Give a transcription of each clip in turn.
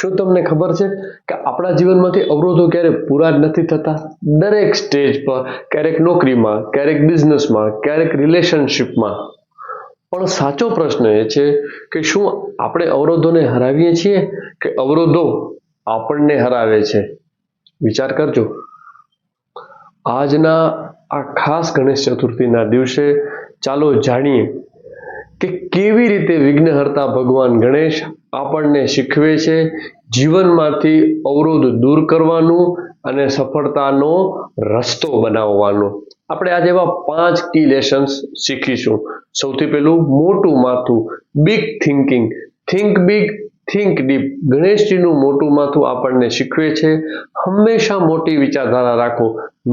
શું તમને ખબર છે કે આપણા જીવનમાંથી અવરોધો ક્યારે પૂરા જ નથી થતા? દરેક સ્ટેજ પર, ક્યારેક નોકરીમાં, ક્યારેક બિઝનેસમાં, ક્યારેક રિલેશનશિપમાં. પણ સાચો પ્રશ્ન એ છે કે શું આપણે અવરોધોને હરાવીએ છીએ કે અવરોધો આપણને હરાવે છે? વિચાર કરજો. આજના આ ખાસ ગણેશ ચતુર્થીના દિવસે ચાલો જાણીએ કે કેવી રીતે વિઘ્નહર્તા ભગવાન ગણેશ આપણને શીખવે છે જીવનમાંથી અવરોધ દૂર કરવાનું અને સફળતાનો રસ્તો બનાવવાનું. આપણે આજે એવા 5 કી લેસન્સ શીખીશું. સૌથી પહેલું, મોટું માથું, big thinking. Think big, think deep. ગણેશજીનું મોટું માથું આપણને શીખવે છે હંમેશા મોટી વિચારધારા રાખો,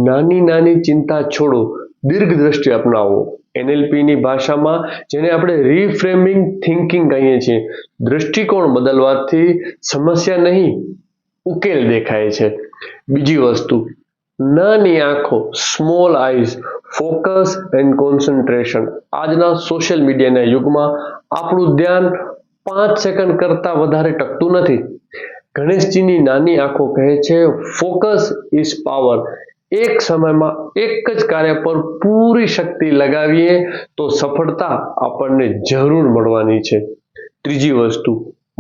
નાની નાની ચિંતા છોડો, દીર્ઘ દ્રષ્ટિ અપનાવો. NLPની ભાષામાં જેને આપણે રીફ્રેમિંગ થિંકિંગ કહીએ છીએ, દૃષ્ટિકોણ બદલવાથી સમસ્યા નહીં ઉકેલ દેખાય છે. બીજી વસ્તુ, નાની આંખો, small eyes, focus and concentration. આજના સોશિયલ મીડિયાના યુગમાં આપણું ધ્યાન 5 સેકન્ડ કરતા વધારે ટકતું નથી. ગણેશજીની નાની આંખો કહે છે ફોકસ ઇઝ પાવર. એક સમયમાં એક જ કાર્ય પર પૂરી શક્તિ લગાવીએ તો સફળતા આપણને જરૂર મળવાની છે. ત્રીજી વસ્તુ,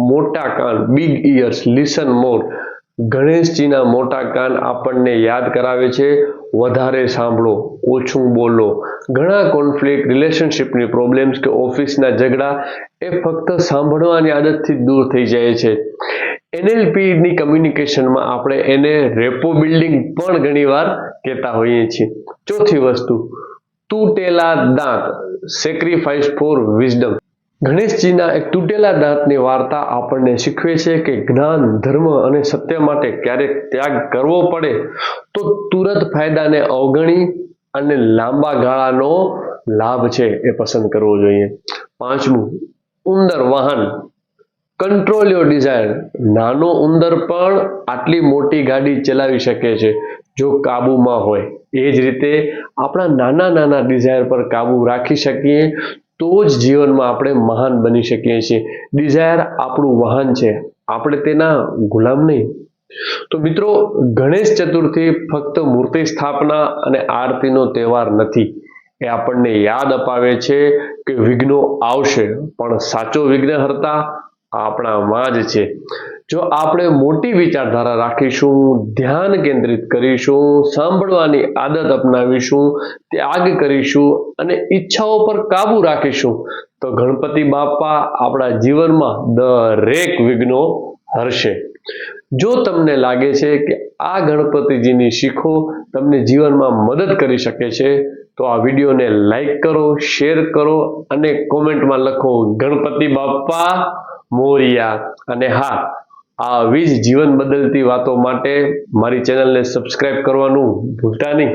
મોટા કાન, બિગ ઇયર્સ, લિસન મોર. ગણેશજીના મોટા કાન આપણને યાદ કરાવે છે વધારે સાંભળો, ઓછું બોલો. ઘણા કોન્ફ્લિક્ટ, રિલેશનશિપની પ્રોબ્લેમ્સ કે ઓફિસના ઝઘડા એ ફક્ત સાંભળવાની આદતથી દૂર થઈ જાય છે. NLPની કમ્યુનિકેશનમાં આપણે એને રેપો બિલ્ડિંગ પણ ઘણીવાર કહેતા હોઈએ છીએ. ચોથી વસ્તુ, તૂટેલા દાંત, સેક્રિફાઈસ ફોર વિઝડમ. ગણેશજીના એક તૂટેલા દાંતની વાર્તા આપણને શીખવે છે કે જ્ઞાન, ધર્મ અને સત્ય માટે ક્યારેક ત્યાગ કરવો પડે તો તુરંત ફાયદાને અવગણી અને લાંબા ગાળાનો લાભ છે એ પસંદ કરવો જોઈએ. પાંચમું, ઉંદર વાહન, કંટ્રોલ યોર ડિઝાયર. નાનો ઉંદર પણ આટલી મોટી ગાડી ચલાવી શકે છે જો કાબુમાં હોય. એ જ રીતે આપણા નાના નાના ડિઝાયર પર કાબુ રાખી શકીએ તો જ જીવનમાં આપણે મહાન બની શકીએ છીએ. ડિઝાયર આપણું વાહન છે, આપણે તેના ગુલામ નહીં. તો મિત્રો, ગણેશ ચતુર્થી ફક્ત મૂર્તિ સ્થાપના અને આરતીનો તહેવાર નથી. એ આપણને યાદ અપાવે છે કે વિઘ્નો આવશે પણ સાચો વિઘ્નહર્તા આપણામાં જ છે. જો આપણે મોટી વિચારધારા રાખીશું, ધ્યાન કેન્દ્રિત કરીશું, સાંભળવાની આદત અપનાવીશું, ત્યાગ કરીશું અને ઈચ્છાઓ પર કાબુ રાખીશું તો ગણપતિ બાપા આપણા જીવનમાં દરેક વિઘ્નો હરશે. જો તમને લાગે છે કે આ ગણપતિજીની શીખો તમને જીવનમાં મદદ કરી શકે છે તો આ વિડીયોને લાઈક કરો, શેર કરો અને કોમેન્ટમાં લખો ગણપતિ બાપા મોરિયા. અને હા, આવી જ જીવન બદલતી વાતો માટે મારી ચેનલને સબસ્ક્રાઇબ કરવાનું ભૂલતા નહીં.